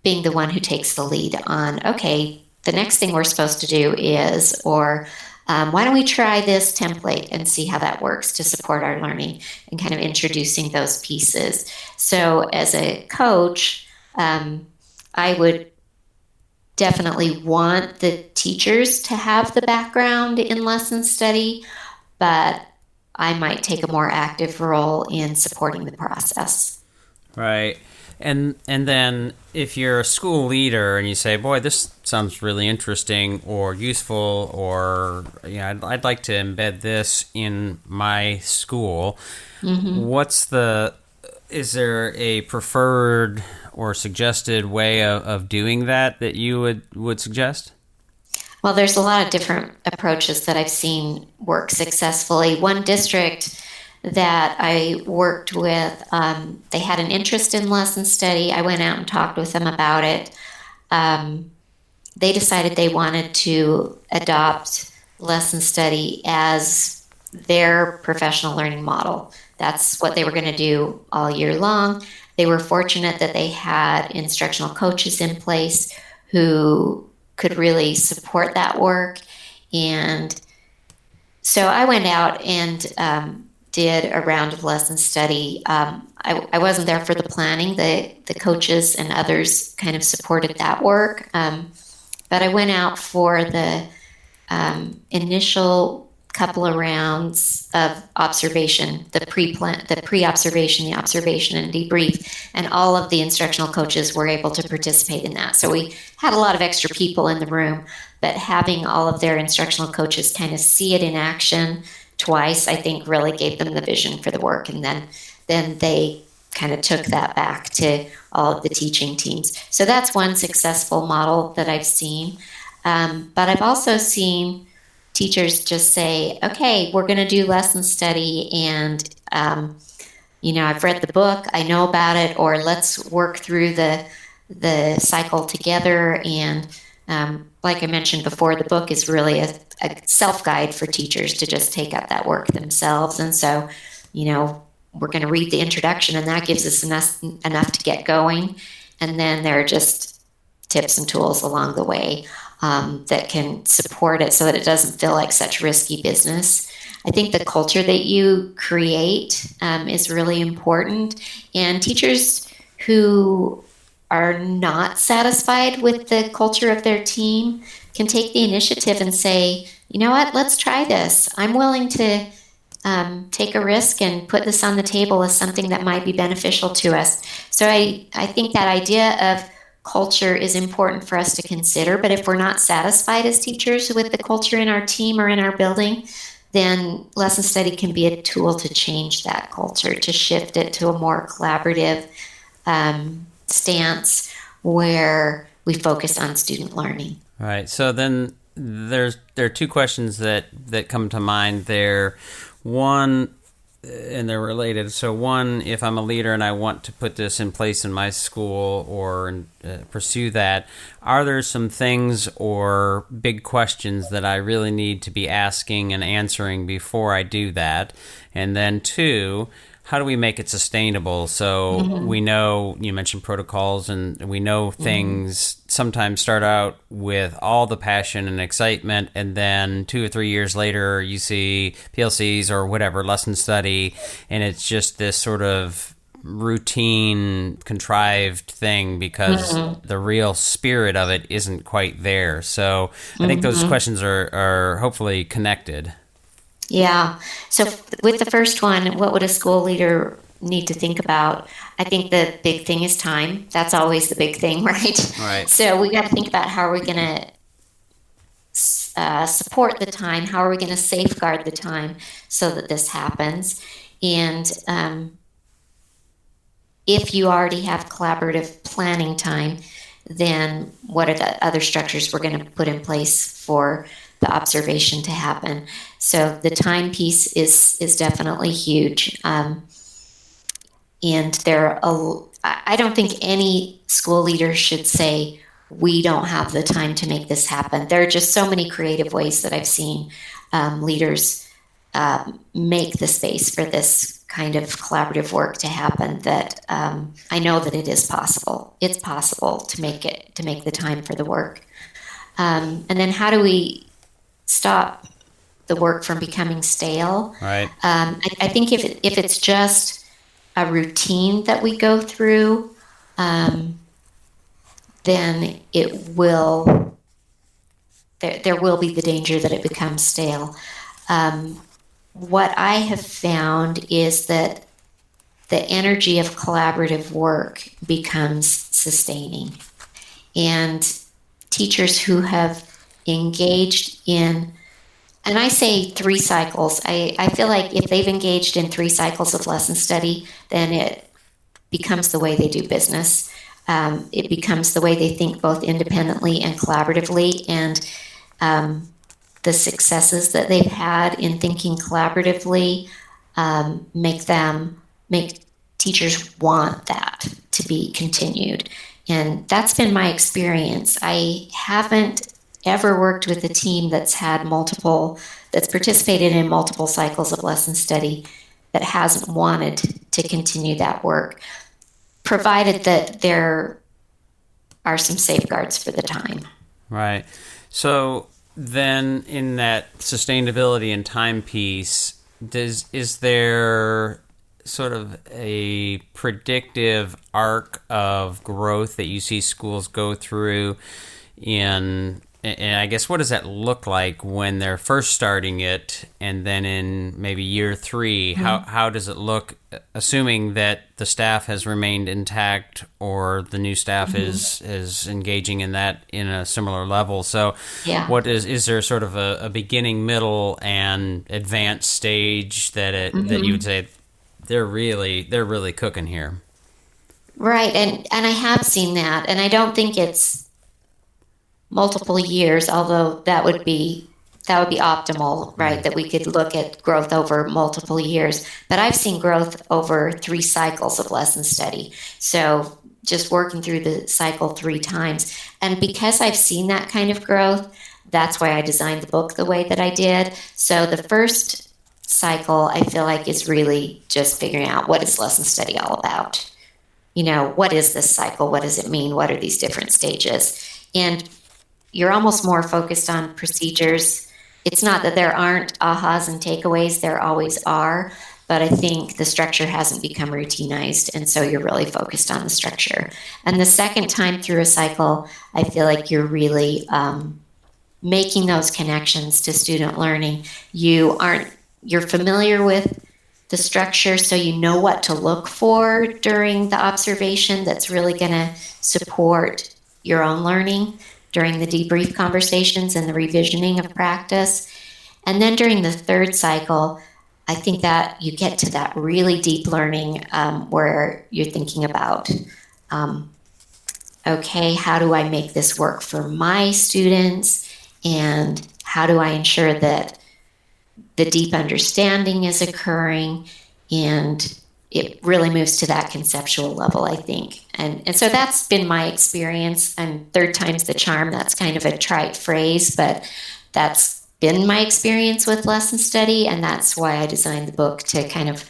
being the one who takes the lead on, okay, the next thing we're supposed to do is, or why don't we try this template and see how that works to support our learning, and kind of introducing those pieces. So as a coach, I would definitely want the teachers to have the background in lesson study, but I might take a more active role in supporting the process. Right. And then if you're a school leader and you say, boy, this sounds really interesting or useful, or I'd like to embed this in my school, is there a preferred or suggested way of doing that you would suggest? Well, there's a lot of different approaches that I've seen work successfully. One district that I worked with, they had an interest in lesson study. I went out and talked with them about it. They decided they wanted to adopt lesson study as their professional learning model. That's what they were going to do all year long. They were fortunate that they had instructional coaches in place who could really support that work. And so I went out and did a round of lesson study. I wasn't there for the planning. The coaches and others kind of supported that work. But I went out for the initial couple of rounds of observation, the pre-observation, the observation and debrief, and all of the instructional coaches were able to participate in that. So we had a lot of extra people in the room, but having all of their instructional coaches kind of see it in action twice, I think really gave them the vision for the work. And then they kind of took that back to all of the teaching teams. So that's one successful model that I've seen. But I've also seen teachers just say, okay, we're going to do lesson study, and I've read the book, I know about it, or let's work through the cycle together. And like I mentioned before, the book is really a self-guide for teachers to just take up that work themselves. And so, we're going to read the introduction, and that gives us enough to get going. And then there are just tips and tools along the way that can support it so that it doesn't feel like such risky business. I think the culture that you create is really important. And teachers who are not satisfied with the culture of their team can take the initiative and say, you know what, let's try this. I'm willing to take a risk and put this on the table as something that might be beneficial to us. So I think that idea of culture is important for us to consider, but if we're not satisfied as teachers with the culture in our team or in our building, then lesson study can be a tool to change that culture, to shift it to a more collaborative stance where we focus on student learning. Right. So then there are two questions that come to mind there. One, and they're related. So one, if I'm a leader and I want to put this in place in my school or pursue that, are there some things or big questions that I really need to be asking and answering before I do that? And then two, how do we make it sustainable? So we know, you mentioned protocols, and we know things sometimes start out with all the passion and excitement, and then 2 or 3 years later, you see PLCs or whatever, lesson study, and it's just this sort of routine, contrived thing because the real spirit of it isn't quite there. So I think those questions are hopefully connected. Yeah. So with the first one, what would a school leader need to think about? I think the big thing is time. That's always the big thing, right? Right. So we got to think about how are we going to support the time? How are we going to safeguard the time so that this happens? And if you already have collaborative planning time, then what are the other structures we're going to put in place for the observation to happen? So the time piece is definitely huge. And I don't think any school leader should say, we don't have the time to make this happen. There are just so many creative ways that I've seen leaders make the space for this kind of collaborative work to happen that I know that it is possible. It's possible to make the time for the work. And then how do we stop the work from becoming stale? Right. I think if it's just a routine that we go through, then it will. There will be the danger that it becomes stale. What I have found is that the energy of collaborative work becomes sustaining, and teachers who have engaged in, and I say 3 cycles, I feel like if they've engaged in 3 cycles of lesson study, then it becomes the way they do business. It becomes the way they think both independently and collaboratively, and the successes that they've had in thinking collaboratively make teachers want that to be continued. And that's been my experience. I haven't ever worked with a team that's participated in multiple cycles of lesson study that hasn't wanted to continue that work, provided that there are some safeguards for the time. Right. So then in that sustainability and time piece, is there sort of a predictive arc of growth that you see schools go through and I guess what does that look like when they're first starting it, and then in maybe year 3, how does it look, assuming that the staff has remained intact or the new staff is engaging in that in a similar level? So what is there sort of a beginning, middle, and advanced stage that that you would say they're really cooking here? Right, and I have seen that, and I don't think it's multiple years, although that would be optimal, right? That we could look at growth over multiple years. But I've seen growth over 3 cycles of lesson study. So just working through the cycle 3 times. And because I've seen that kind of growth, that's why I designed the book the way that I did. So the first cycle, I feel like, is really just figuring out what is lesson study all about. What is this cycle? What does it mean? What are these different stages? And you're almost more focused on procedures. It's not that there aren't ahas and takeaways, there always are, but I think the structure hasn't become routinized, and so you're really focused on the structure. And the second time through a cycle, I feel like you're really making those connections to student learning. You aren't you're familiar with the structure, so you know what to look for during the observation that's really going to support your own learning during the debrief conversations and the revisioning of practice. And then during the third cycle, I think that you get to that really deep learning where you're thinking about, okay, how do I make this work for my students? And how do I ensure that the deep understanding is occurring? And it really moves to that conceptual level, I think. And so that's been my experience. And third time's the charm. That's kind of a trite phrase, but that's been my experience with lesson study. And that's why I designed the book, to kind of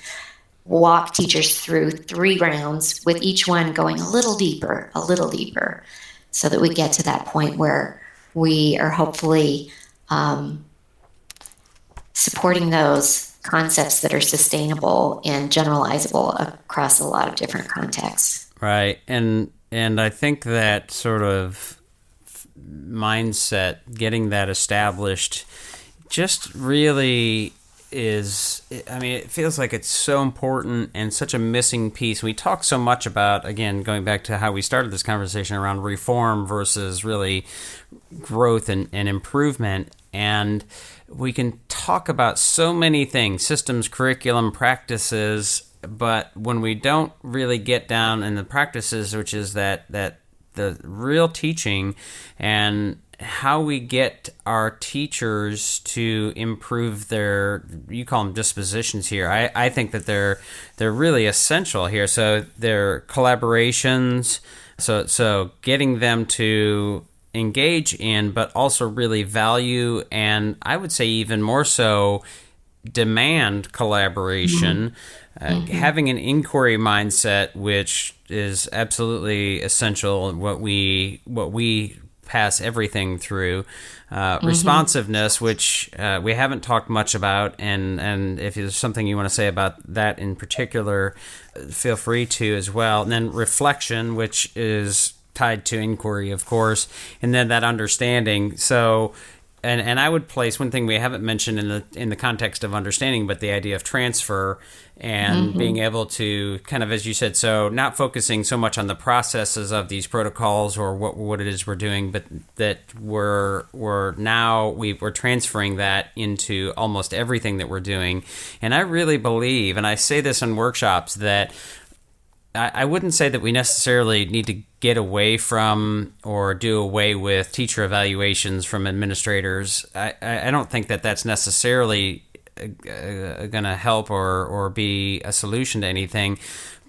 walk teachers through 3 rounds, with each one going a little deeper, so that we get to that point where we are hopefully supporting those concepts that are sustainable and generalizable across a lot of different contexts. Right. And I think that sort of mindset, getting that established, just really is, I mean, it feels like it's so important and such a missing piece. We talk so much about, again, going back to how we started this conversation around reform versus really growth and improvement. And we can talk about so many things, systems, curriculum, practices, but when we don't really get down in the practices, which is that the real teaching and how we get our teachers to improve their, you call them dispositions here. I think that they're really essential here. So their collaborations, so getting them to engage in, but also really value, and I would say even more so demand collaboration, having an inquiry mindset, which is absolutely essential. What we pass everything through, responsiveness, which we haven't talked much about, and if there's something you want to say about that in particular, feel free to as well. And then reflection, which is tied to inquiry, of course, and then that understanding. So, and I would place one thing we haven't mentioned in the context of understanding, but the idea of transfer and being able to kind of, as you said, so not focusing so much on the processes of these protocols or what it is we're doing, but that we're transferring that into almost everything that we're doing. And I really believe, and I say this in workshops, that I wouldn't say that we necessarily need to get away from or do away with teacher evaluations from administrators. I don't think that that's necessarily going to help or be a solution to anything.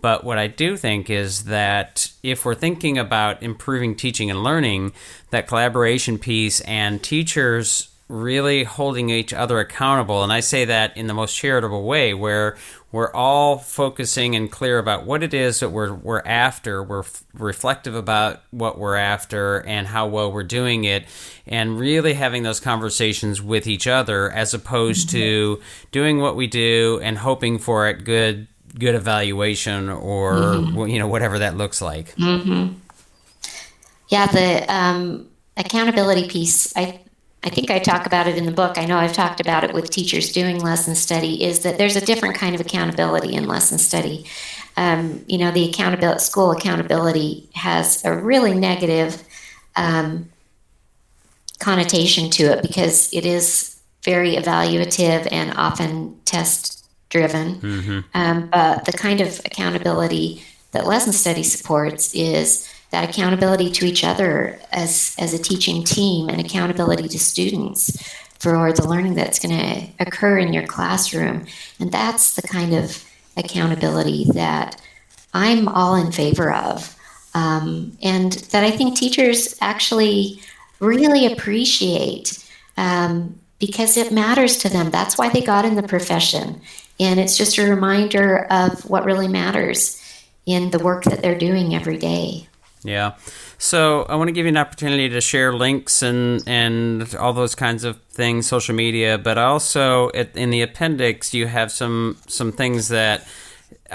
But what I do think is that if we're thinking about improving teaching and learning, that collaboration piece and teachers really holding each other accountable, and I say that in the most charitable way, where we're all focusing and clear about what it is that we're after. We're reflective about what we're after and how well we're doing it, and really having those conversations with each other, as opposed to doing what we do and hoping for it good evaluation or whatever that looks like. Yeah, the accountability piece, I think I talk about it in the book. I know I've talked about it with teachers doing lesson study, is that there's a different kind of accountability in lesson study. The school accountability has a really negative connotation to it, because it is very evaluative and often test driven. But the kind of accountability that lesson study supports is that accountability to each other as a teaching team, and accountability to students for the learning that's going to occur in your classroom. And that's the kind of accountability that I'm all in favor of, and that I think teachers actually really appreciate, because it matters to them. That's why they got in the profession. And it's just a reminder of what really matters in the work that they're doing every day. Yeah. So I want to give you an opportunity to share links and all those kinds of things, social media, but also in the appendix, you have some things that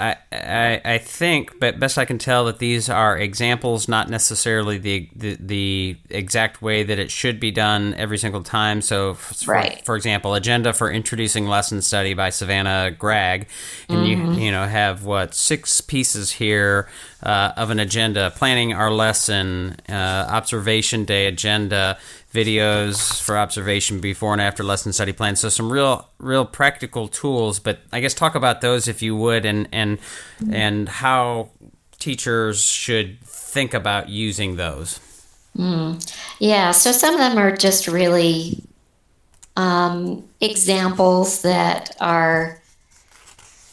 I think, but best I can tell, that these are examples, not necessarily the exact way that it should be done every single time. So, for example, Agenda for Introducing Lesson Study by Savannah Gregg, and you have 6 pieces here of an agenda: planning our lesson, observation day agenda, videos for observation before and after lesson study plan. So some real practical tools, but I guess talk about those if you would, and how teachers should think about using those. Yeah, so some of them are just really examples that are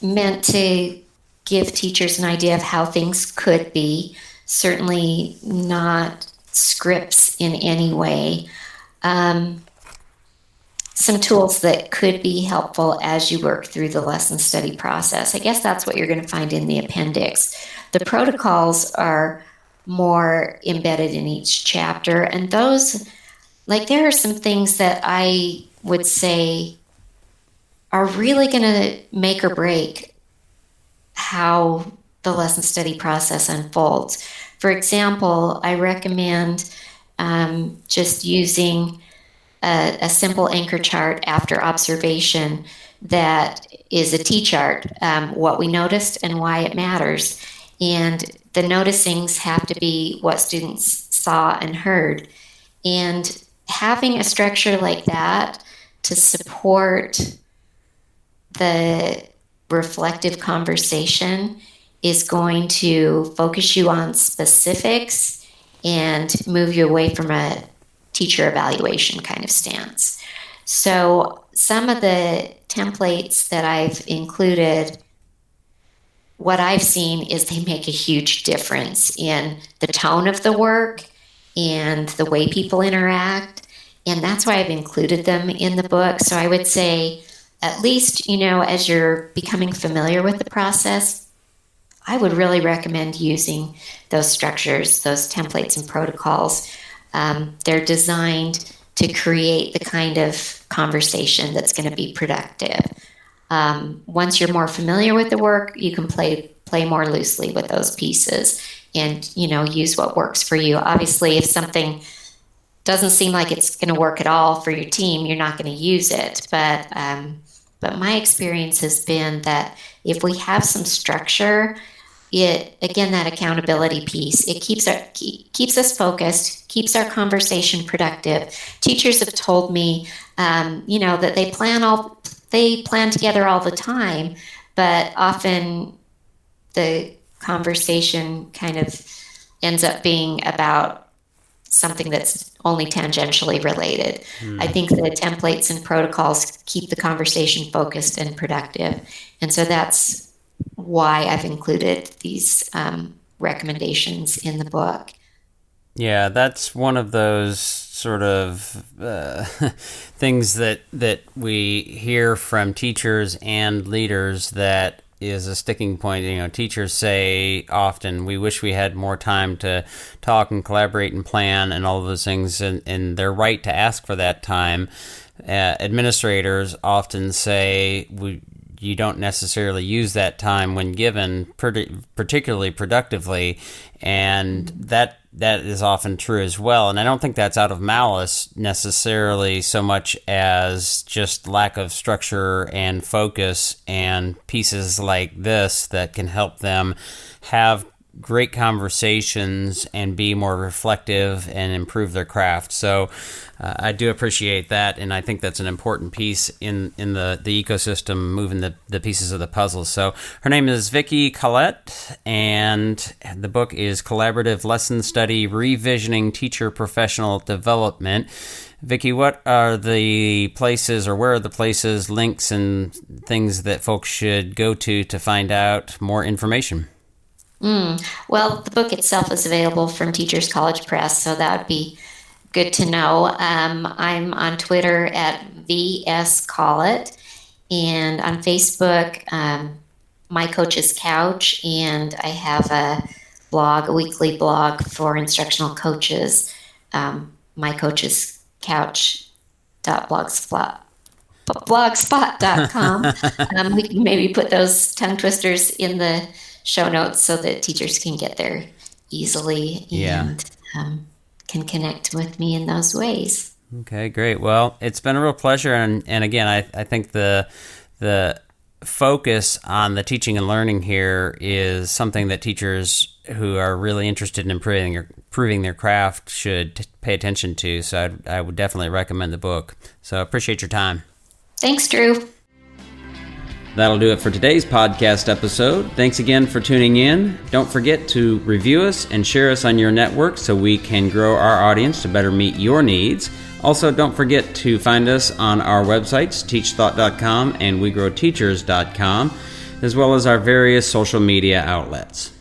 meant to give teachers an idea of how things could be, certainly not scripts in any way. Some tools that could be helpful as you work through the lesson study process. I guess that's what you're going to find in the appendix. The protocols are more embedded in each chapter, and those, there are some things that I would say are really going to make or break how the lesson study process unfolds. For example, I recommend just using a simple anchor chart after observation that is a T-chart, what we noticed and why it matters. And the noticings have to be what students saw and heard. And having a structure like that to support the reflective conversation is going to focus you on specifics and move you away from a teacher evaluation kind of stance. So some of the templates that I've included, what I've seen is they make a huge difference in the tone of the work and the way people interact. And that's why I've included them in the book. So I would say, at least, as you're becoming familiar with the process, I would really recommend using those structures, those templates and protocols. They're designed to create the kind of conversation that's going to be productive. Once you're more familiar with the work, you can play more loosely with those pieces and, use what works for you. Obviously, if something doesn't seem like it's going to work at all for your team, you're not going to use it. But my experience has been that if we have some structure, that accountability piece, it keeps us focused, keeps our conversation productive. Teachers have told me, that they plan together all the time, but often the conversation kind of ends up being about something that's only tangentially related. I think the templates and protocols keep the conversation focused and productive. And so that's why I've included these recommendations in the book. Yeah, that's one of those sort of things that we hear from teachers and leaders that is a sticking point. Teachers say often, we wish we had more time to talk and collaborate and plan and all of those things, and they're right to ask for that time. Administrators often say you don't necessarily use that time when given particularly productively, and that is often true as well. And I don't think that's out of malice necessarily so much as just lack of structure and focus, and pieces like this that can help them have great conversations and be more reflective and improve their craft. So I do appreciate that, and I think that's an important piece in the ecosystem, moving the pieces of the puzzle. So her name is Vicki Collet, and the book is Collaborative Lesson Study, Revisioning Teacher Professional Development. Vicki, what are the places, or where are the places, links, and things that folks should go to find out more information? Well, the book itself is available from Teachers College Press, so that would be good to know. I'm on Twitter at VS Collet, and on Facebook, My Coach's Couch, and I have a weekly blog for instructional coaches, mycoachescouch.blogspot. blogspot.com. We can maybe put those tongue twisters in the show notes so that teachers can get there easily and can connect with me in those ways. Okay, great. Well, it's been a real pleasure, and again, I think the focus on the teaching and learning here is something that teachers who are really interested in improving their craft should pay attention to. So I would definitely recommend the book. So I appreciate your time. Thanks, Drew. That'll do it for today's podcast episode. Thanks again for tuning in. Don't forget to review us and share us on your network so we can grow our audience to better meet your needs. Also, don't forget to find us on our websites, TeachThought.com and WeGrowTeachers.com, as well as our various social media outlets.